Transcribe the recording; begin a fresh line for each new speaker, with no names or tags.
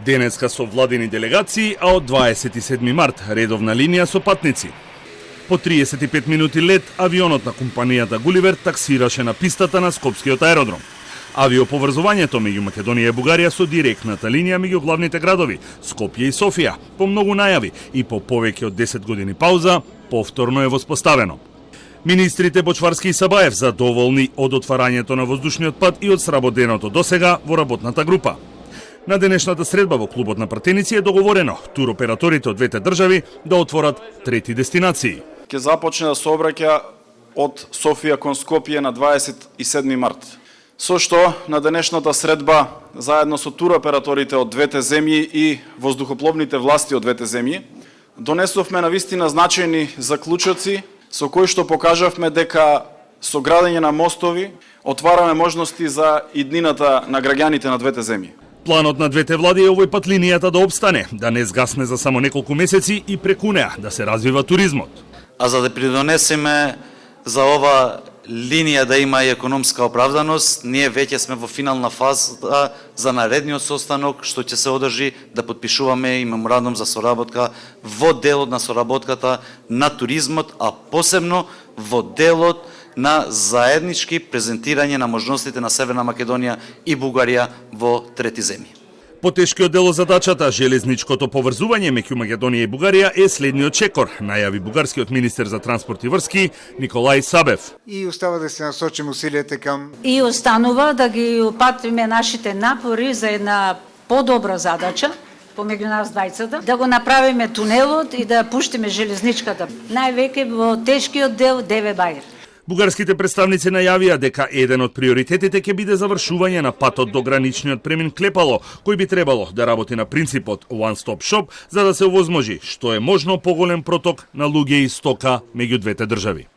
Денеска со владени делегации, а од 27 март редовна линија со патници. По 35 минути лет, авионот на компанијата Гуливер таксираше на пистата на Скопскиот аеродром. Авиоповрзувањето меѓу Македонија и Бугарија со директната линија меѓу главните градови Скопје и Софија, по многу најави и по повеќе од 10 години пауза, повторно е воспоставено. Министрите Бочварски и Сабаев задоволни од отварањето на воздушниот пат и од сработеното досега во работната група. На денешната средба во клубот на пратеници е договорено туроператорите од двете држави да отворат трети дестинации.
Ќе започне да сообраќа од Софија кон Скопје на 27 март. Со што на денешната средба заедно со туроператорите од двете земји и воздухопловните власти од двете земји донесовме навистина значајни заклучоци со кои што покажавме дека со градење на мостови отвараме можности за иднината на граѓаните на двете земји.
Планот на двете влади е овој пат линијата да обстане, да не згасне за само неколку месеци и преку неа да се развива туризмот.
А за да придонесеме за ова линија да има и економска оправданост, ние веќе сме во финална фаза за наредниот состанок што ќе се одржи да подпишуваме и меморандум за соработка во делот на соработката на туризмот, а посебно во делот на заеднички презентирање на можностите на Северна Македонија и Бугарија во трети земји.
Потешкиот дел од задачата, железничкото поврзување меѓу Македонија и Бугарија е следниот чекор, најави бугарскиот министер за транспорт и врски Николај Сабев.
И остава да се насочим усилията към...
И останува да ги упатриме нашите напори за една подобра задача помеѓу нас двајцата, да го направиме тунелот и да пуштиме железничката, највеќе во тешкиот дел Деве Бајр.
Бугарските представници најавија дека еден од приоритетите ќе биде завршување на патот до граничниот премин Клепало, кој би требало да работи на принципот One Stop Shop, за да се овозможи што е можно поголем проток на луѓе и стока меѓу двете држави.